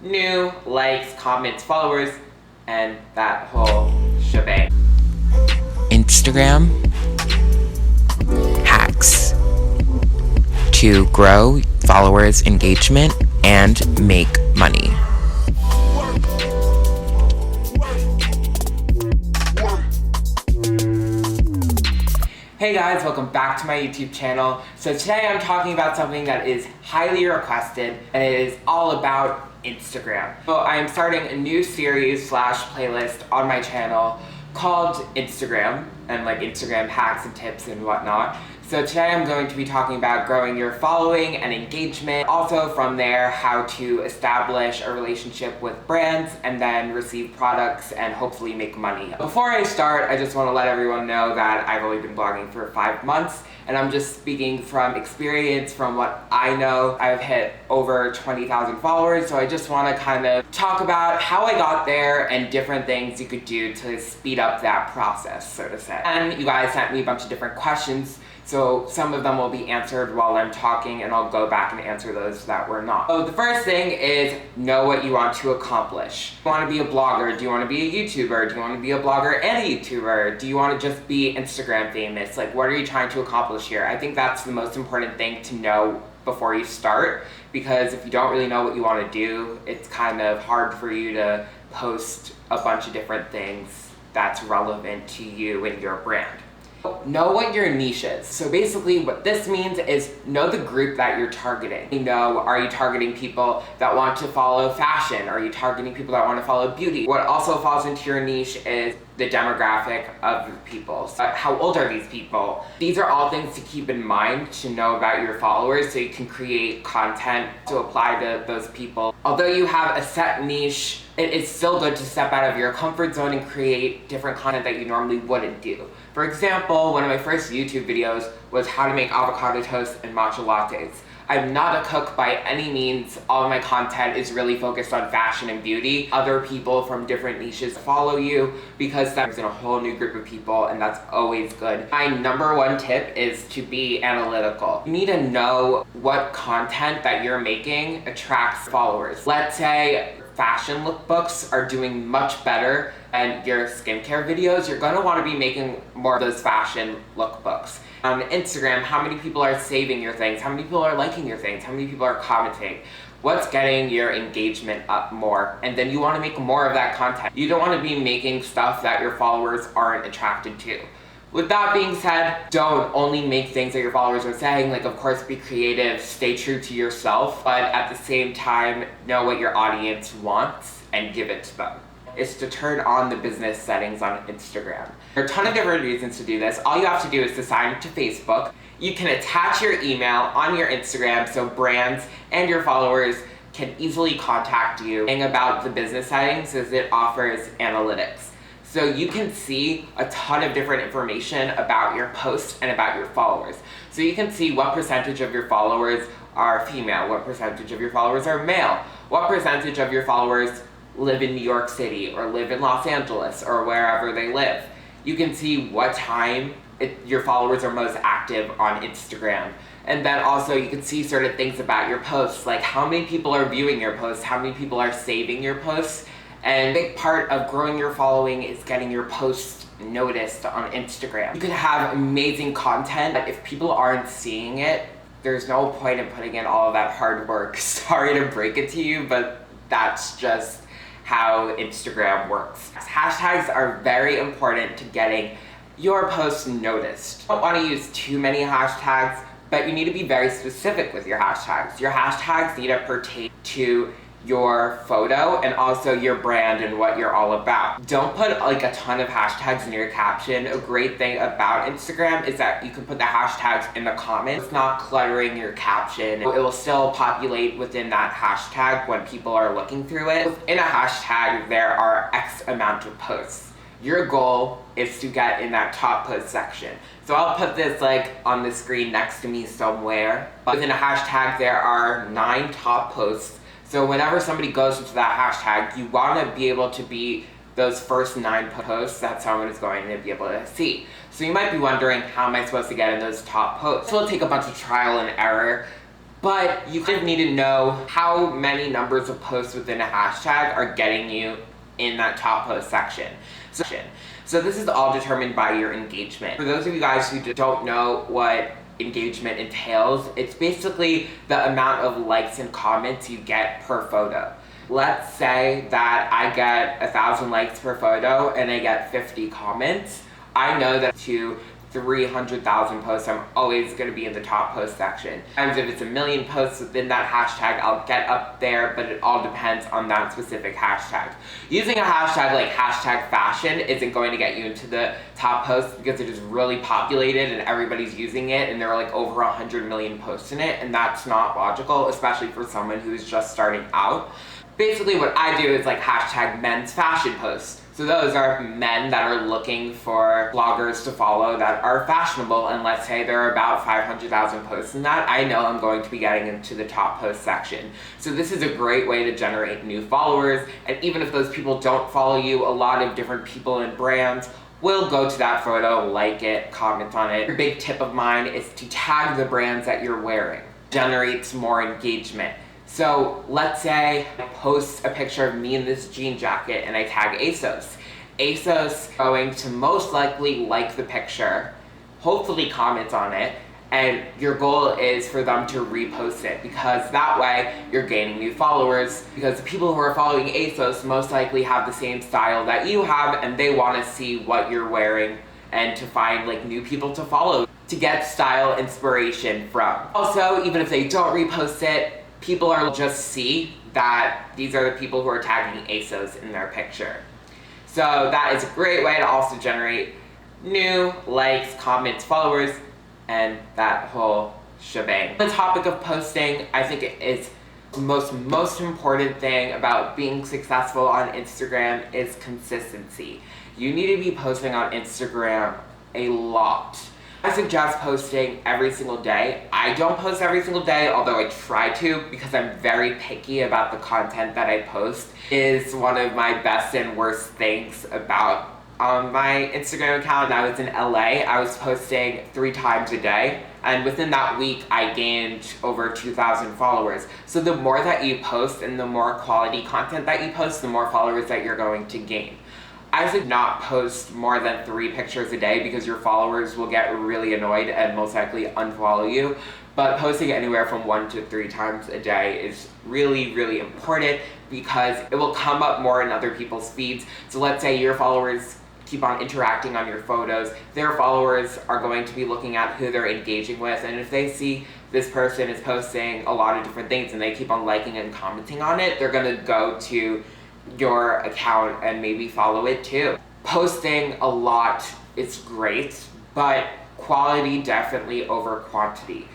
new, likes, comments, followers, and that whole shebang. Instagram hacks to grow followers' engagement and make money. Hey guys, welcome back to my YouTube channel. So today I'm talking about something that is highly requested, and it is all about Instagram. So I am starting a new series / playlist on my channel called Instagram, and like Instagram hacks and tips and whatnot. So today I'm going to be talking about growing your following and engagement. Also from there, how to establish a relationship with brands and then receive products and hopefully make money. Before I start, I just want to let everyone know that I've only been blogging for 5 months, and I'm just speaking from experience, from what I know. I've hit over 20,000 followers, so I just want to kind of talk about how I got there and different things you could do to speed up that process, so to say. And you guys sent me a bunch of different questions, so some of them will be answered while I'm talking, and I'll go back and answer those that were not. So the first thing is know what you want to accomplish. Do you want to be a blogger? Do you want to be a YouTuber? Do you want to be a blogger and a YouTuber? Do you want to just be Instagram famous? Like, what are you trying to accomplish here? I think that's the most important thing to know before you start, because if you don't really know what you want to do, it's kind of hard for you to post a bunch of different things that's relevant to you and your brand. Know what your niche is. So basically what this means is know the group that you're targeting. You know, are you targeting people that want to follow fashion? Are you targeting people that want to follow beauty? What also falls into your niche is the demographic of the people. So how old are these people? These are all things to keep in mind to know about your followers, so you can create content to apply to those people. Although you have a set niche, it is still good to step out of your comfort zone and create different content that you normally wouldn't do. For example, one of my first YouTube videos was how to make avocado toast and matcha lattes. I'm not a cook by any means. All of my content is really focused on fashion and beauty. Other people from different niches follow you because that's in a whole new group of people, and that's always good. My number one tip is to be analytical. You need to know what content that you're making attracts followers. Let's say fashion lookbooks are doing much better than your skincare videos. You're gonna wanna be making more of those fashion lookbooks. On Instagram, how many people are saving your things? How many people are liking your things? How many people are commenting? What's getting your engagement up more? And then you wanna make more of that content. You don't wanna be making stuff that your followers aren't attracted to. With that being said, don't only make things that your followers are saying. Like, of course, be creative, stay true to yourself, but at the same time, know what your audience wants and give it to them. Is to turn on the business settings on Instagram. There are a ton of different reasons to do this. All you have to do is to sign up to Facebook. You can attach your email on your Instagram so brands and your followers can easily contact you. The thing about the business settings is it offers analytics. So you can see a ton of different information about your posts and about your followers. So you can see what percentage of your followers are female, what percentage of your followers are male, what percentage of your followers live in New York City or live in Los Angeles or wherever they live. You can see what time your followers are most active on Instagram. And then also you can see certain things about your posts, like how many people are viewing your posts, how many people are saving your posts. And a big part of growing your following is getting your posts noticed on Instagram. You can have amazing content, but if people aren't seeing it, there's no point in putting in all of that hard work. Sorry to break it to you, but that's just how Instagram works. Hashtags are very important to getting your posts noticed. You don't want to use too many hashtags, but you need to be very specific with your hashtags. Your hashtags need to pertain to your photo and also your brand and what you're all about. Don't put like a ton of hashtags in your caption. A great thing about Instagram is that you can put the hashtags in the comments. It's not cluttering your caption. It will still populate within that hashtag when people are looking through it. Within a hashtag, there are X amount of posts. Your goal is to get in that top post section. So I'll put this like on the screen next to me somewhere. But within a hashtag, there are 9 top posts. So whenever somebody goes into that hashtag, you want to be able to be those first 9 posts that someone is going to be able to see. So you might be wondering, how am I supposed to get in those top posts? This will take a bunch of trial and error, But you kind of need to know how many numbers of posts within a hashtag are getting you in that top post section. So this is all determined by your engagement. For those of you guys who don't know what engagement entails, it's basically the amount of likes and comments you get per photo. Let's say that I get 1,000 likes per photo and I get 50 comments. I know that to 300,000 posts, I'm always going to be in the top post section. Sometimes if it's 1 million posts within that hashtag, I'll get up there, but it all depends on that specific hashtag. Using a hashtag like hashtag fashion isn't going to get you into the top posts because it is really populated and everybody's using it, and there are like over 100 million posts in it, and that's not logical, especially for someone who is just starting out. Basically what I do is like hashtag men's fashion posts. So those are men that are looking for bloggers to follow that are fashionable, and let's say there are about 500,000 posts in that, I know I'm going to be getting into the top post section. So this is a great way to generate new followers, and even if those people don't follow you, a lot of different people and brands will go to that photo, like it, comment on it. A big tip of mine is to tag the brands that you're wearing. Generates more engagement. So let's say I post a picture of me in this jean jacket and I tag ASOS. ASOS going to most likely like the picture, hopefully comment on it, and your goal is for them to repost it, because that way you're gaining new followers, because the people who are following ASOS most likely have the same style that you have and they want to see what you're wearing and to find like new people to follow to get style inspiration from. Also, even if they don't repost it, people are just see that these are the people who are tagging ASOS in their picture. So that is a great way to also generate new likes, comments, followers, and that whole shebang. The topic of posting, I think it is the most important thing about being successful on Instagram is consistency. You need to be posting on Instagram a lot. I suggest posting every single day. I don't post every single day, although I try to, because I'm very picky about the content that I post. Is one of my best and worst things about my Instagram account. When I was in LA, I was posting 3 times a day, and within that week I gained over 2,000 followers. So the more that you post and the more quality content that you post, the more followers that you're going to gain. I should not post more than 3 pictures a day because your followers will get really annoyed and most likely unfollow you. But posting anywhere from 1 to 3 times a day is really, really important because it will come up more in other people's feeds. So let's say your followers keep on interacting on your photos, their followers are going to be looking at who they're engaging with, and if they see this person is posting a lot of different things and they keep on liking and commenting on it, they're gonna go to your account and maybe follow it too. Posting a lot is great, but quality definitely over quantity.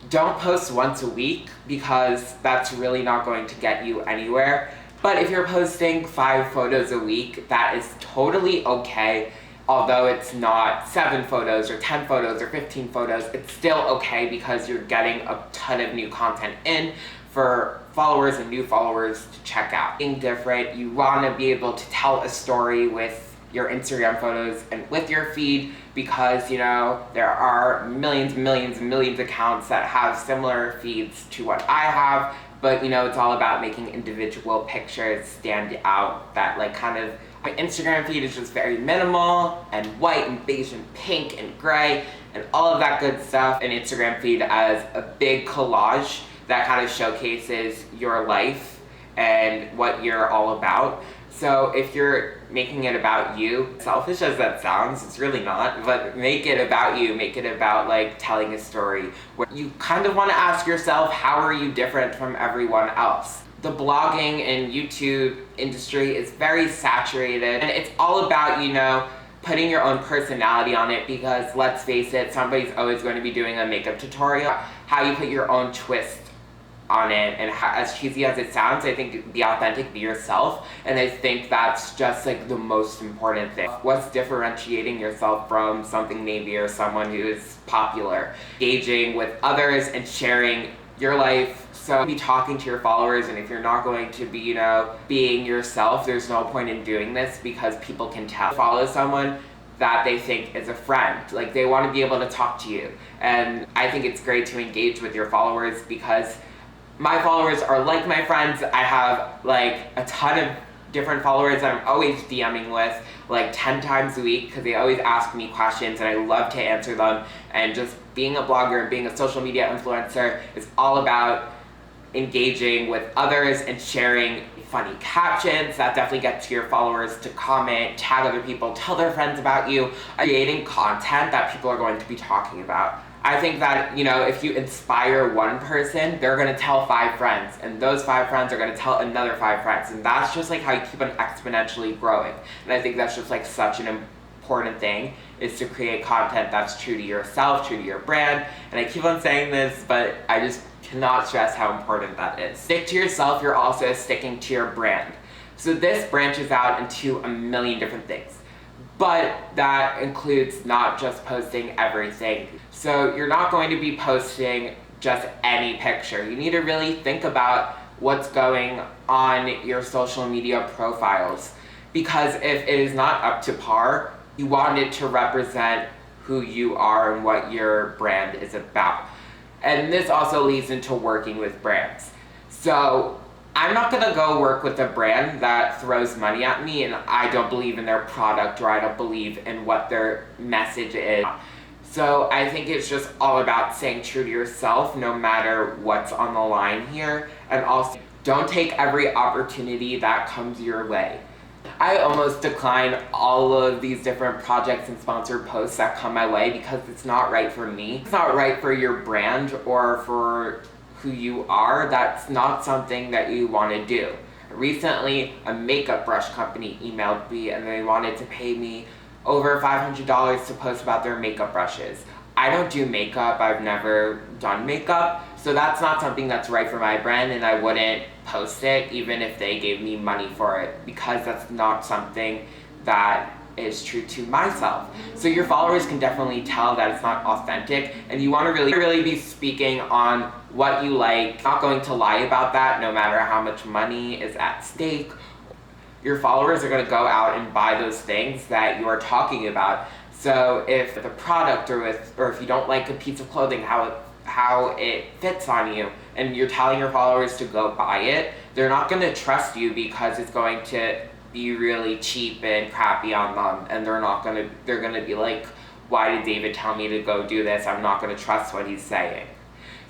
Don't post once a week because that's really not going to get you anywhere. But if you're posting 5 photos a week, that is totally okay. Although it's not 7 photos or 10 photos or 15 photos, it's still okay because you're getting a ton of new content in for followers and new followers to check out. Being different, you want to be able to tell a story with your Instagram photos and with your feed, because you know there are millions of accounts that have similar feeds to what I have, but you know it's all about making individual pictures stand out. That like kind of, my Instagram feed is just very minimal and white and beige and pink and gray and all of that good stuff. An Instagram feed as a big collage that kind of showcases your life and what you're all about. So if you're making it about you, selfish as that sounds, it's really not, but make it about you, make it about like telling a story where you kind of want to ask yourself, how are you different from everyone else? The blogging and YouTube industry is very saturated, and it's all about, you know, putting your own personality on it, because let's face it, somebody's always going to be doing a makeup tutorial. How you put your own twist on it, and as cheesy as it sounds, I think be authentic, be yourself, and I think that's just like the most important thing. What's differentiating yourself from something maybe or someone who is popular? Engaging with others and sharing your life. So be talking to your followers, and if you're not going to be, you know, being yourself, there's no point in doing this because people can tell. Follow someone, that they think is a friend. Like, they want to be able to talk to you. And I think it's great to engage with your followers because my followers are like my friends. I have like a ton of different followers that I'm always DMing with like 10 times a week because they always ask me questions and I love to answer them. And just being a blogger and being a social media influencer is all about engaging with others and sharing funny captions that definitely get to your followers to comment, tag other people, tell their friends about you, creating content that people are going to be talking about. I think that, you know, if you inspire one person, they're gonna tell 5 friends, and those 5 friends are gonna tell another 5 friends, and that's just like how you keep on exponentially growing. And I think that's just like such an important thing, is to create content that's true to yourself, true to your brand. And I keep on saying this, but I just cannot stress how important that is. Stick to yourself, you're also sticking to your brand. So this branches out into a million different things. But that includes not just posting everything. So you're not going to be posting just any picture. You need to really think about what's going on your social media profiles. Because if it is not up to par, you want it to represent who you are and what your brand is about. And this also leads into working with brands. So I'm not gonna go work with a brand that throws money at me and I don't believe in their product or I don't believe in what their message is. So I think it's just all about staying true to yourself no matter what's on the line here. And also, don't take every opportunity that comes your way. I almost decline all of these different projects and sponsored posts that come my way because it's not right for me. It's not right for your brand or for who you are. That's not something that you want to do. Recently, a makeup brush company emailed me and they wanted to pay me over $500 to post about their makeup brushes. I don't do makeup, I've never done makeup, so that's not something that's right for my brand and I wouldn't post it even if they gave me money for it because that's not something that is true to myself. So your followers can definitely tell that it's not authentic and you want to really be speaking on what you like, not going to lie about that no matter how much money is at stake. Your followers are going to go out and buy those things that you are talking about. So if the product or if you don't like a piece of clothing, how it fits on you, and you're telling your followers to go buy it, they're not going to trust you because it's going to be really cheap and crappy on them, and they're going to be like, why did David tell me to go do this? I'm not going to trust what he's saying.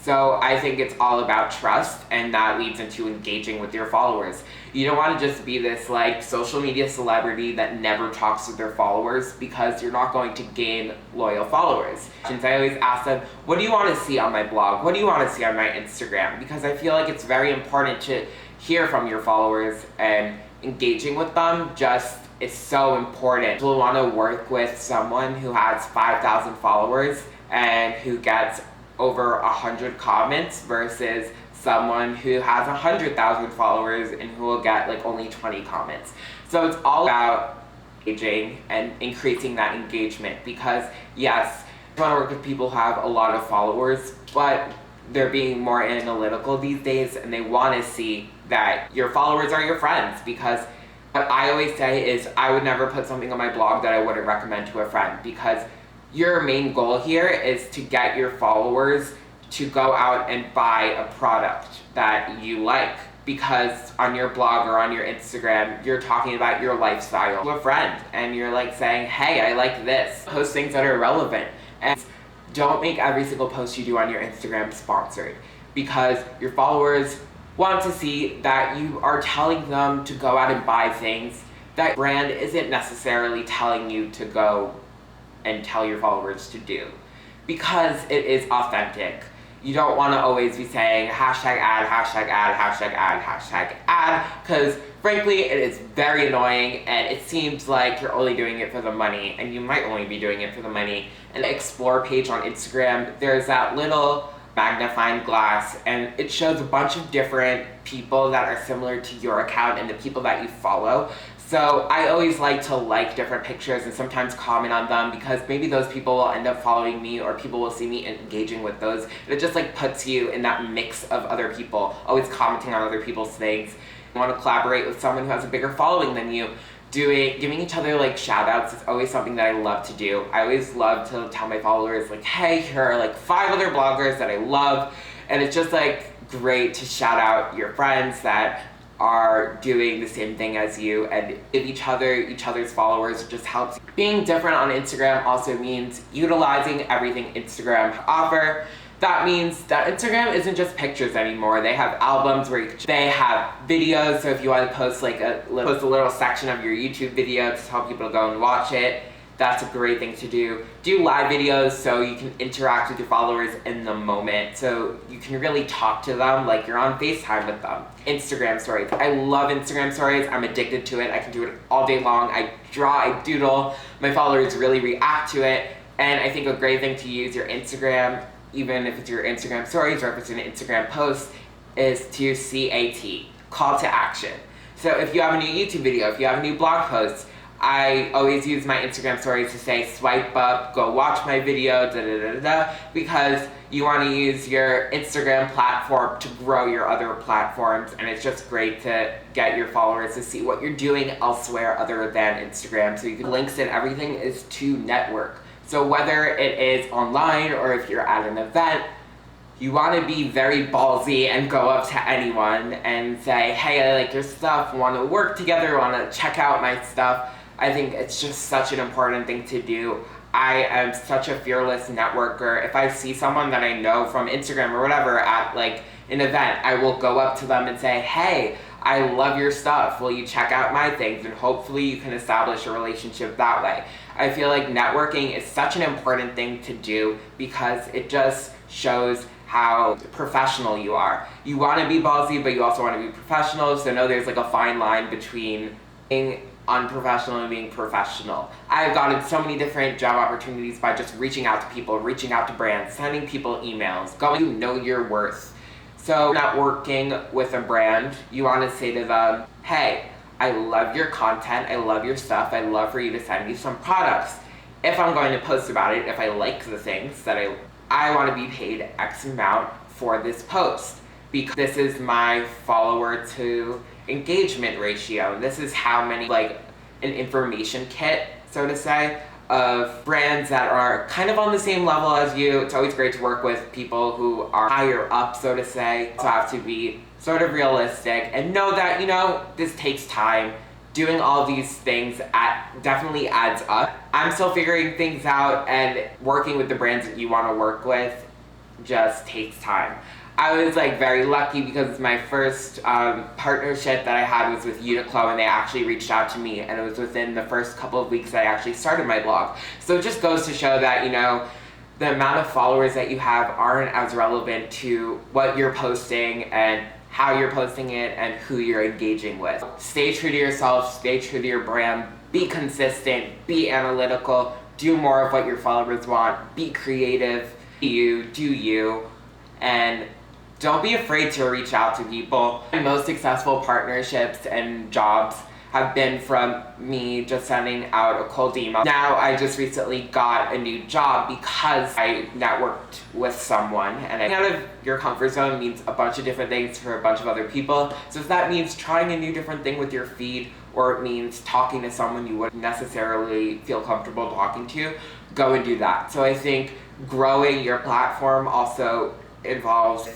So I think it's all about trust, and that leads into engaging with your followers. You don't want to just be this like social media celebrity that never talks with their followers because you're not going to gain loyal followers. Since I always ask them, what do you want to see on my blog? What do you want to see on my Instagram? Because I feel like it's very important to hear from your followers, and engaging with them just is so important. You'll want to work with someone who has 5,000 followers and who gets over 100 comments versus someone who has 100,000 followers and who will get like only 20 comments. So it's all about engaging and increasing that engagement because yes, you want to work with people who have a lot of followers, but they're being more analytical these days and they want to see that your followers are your friends. Because what I always say is I would never put something on my blog that I wouldn't recommend to a friend, because your main goal here is to get your followers to go out and buy a product that you like. Because on your blog or on your Instagram, you're talking about your lifestyle to a friend and you're like saying, hey, I like this. Post things that are relevant. And don't make every single post you do on your Instagram sponsored, because your followers want to see that you are telling them to go out and buy things that brand isn't necessarily telling you to go and tell your followers to do, because it is authentic. You don't want to always be saying hashtag ad, hashtag ad, hashtag ad, hashtag ad, because frankly it is very annoying and it seems like you're only doing it for the money, and you might only be doing it for the money. And the Explore page on Instagram, there's that little magnifying glass and it shows a bunch of different people that are similar to your account and the people that you follow. So I always like to like different pictures and sometimes comment on them, because maybe those people will end up following me or people will see me engaging with those. And it just like puts you in that mix of other people, always commenting on other people's things. You want to collaborate with someone who has a bigger following than you, giving each other like shout outs is always something that I love to do. I always love to tell my followers like, hey, here are like 5 other bloggers that I love, and it's just like great to shout out your friends that are doing the same thing as you and give each other's followers. It just helps. Being different on Instagram also means utilizing everything Instagram offer. That means that Instagram isn't just pictures anymore. They have albums where they have videos, so if you want to post like post a little section of your YouTube video to tell people to go and watch it, that's a great thing to do. Do live videos so you can interact with your followers in the moment, so you can really talk to them like you're on FaceTime with them. Instagram stories. I love Instagram stories. I'm addicted to it. I can do it all day long. I draw, I doodle. My followers really react to it, and I think a great thing to use your Instagram, even if it's your Instagram stories or if it's an Instagram post, is to CAT, call to action. So if you have a new YouTube video, if you have a new blog post, I always use my Instagram stories to say swipe up, go watch my video, because you want to use your Instagram platform to grow your other platforms, and it's just great to get your followers to see what you're doing elsewhere other than Instagram. So you can, links and everything is to network. So whether it is online or if you're at an event, you want to be very ballsy and go up to anyone and say, hey, I like your stuff, want to work together, want to check out my stuff. I think it's just such an important thing to do. I am such a fearless networker. If I see someone that I know from Instagram or whatever at like an event, I will go up to them and say, hey, I love your stuff. Will you check out my things? And hopefully you can establish a relationship that way. I feel like networking is such an important thing to do because it just shows how professional you are. You want to be ballsy, but you also want to be professional. So know there's like a fine line between being unprofessional and being professional. I've gotten so many different job opportunities by just reaching out to people, reaching out to brands, sending people emails, going to know your worth. So not working with a brand, you want to say to them, hey, I love your content, I love your stuff, I'd love for you to send me some products. If I'm going to post about it, if I like the things that I want to be paid X amount for this post, because this is my follower to engagement ratio. This is how many, like an information kit, so to say, of brands that are kind of on the same level as you. It's always great to work with people who are higher up, so to say. So have to be sort of realistic and know that, you know, this takes time. Doing all these things definitely adds up. I'm still figuring things out, and working with the brands that you want to work with just takes time. I was like very lucky because my first partnership that I had was with Uniqlo, and they actually reached out to me, and it was within the first couple of weeks that I actually started my blog. So it just goes to show that, you know, the amount of followers that you have aren't as relevant to what you're posting and how you're posting it and who you're engaging with. Stay true to yourself, stay true to your brand, be consistent, be analytical, do more of what your followers want, be creative, do you, and don't be afraid to reach out to people. My most successful partnerships and jobs have been from me just sending out a cold email. Now I just recently got a new job because I networked with someone, and out of your comfort zone means a bunch of different things for a bunch of other people. So if that means trying a new different thing with your feed, or it means talking to someone you wouldn't necessarily feel comfortable talking to, go and do that. So I think growing your platform also involves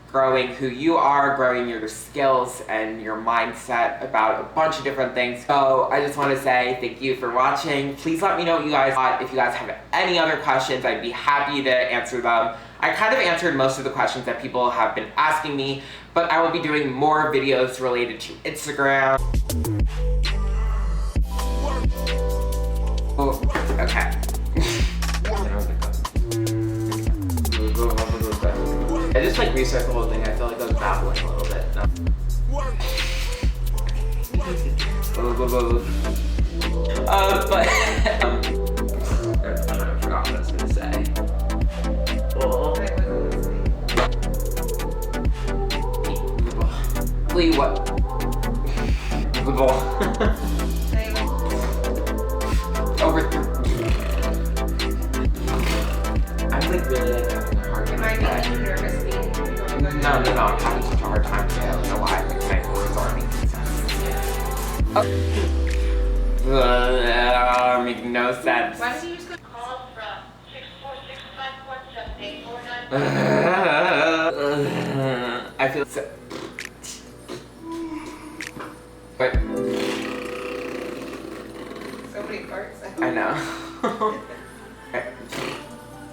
growing who you are, growing your skills and your mindset about a bunch of different things. So I just want to say thank you for watching. Please let me know what you guys thought. If you guys have any other questions, I'd be happy to answer them. I kind of answered most of the questions that people have been asking me, but I will be doing more videos related to Instagram. Oh, okay. I just like restart the whole thing. I feel like I was babbling a little bit. No. But I forgot what I was gonna say. Lee, what? Over. I'm like really having a hard time. Am I making you nervous? No, I'm having such a hard time today. I don't know why. Like, my words aren't making sense. Oh. Make no sense. Why did you just go? Call from 646-517-849. I feel so. Wait. So many parts. I know. Okay.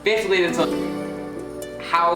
Basically, that's how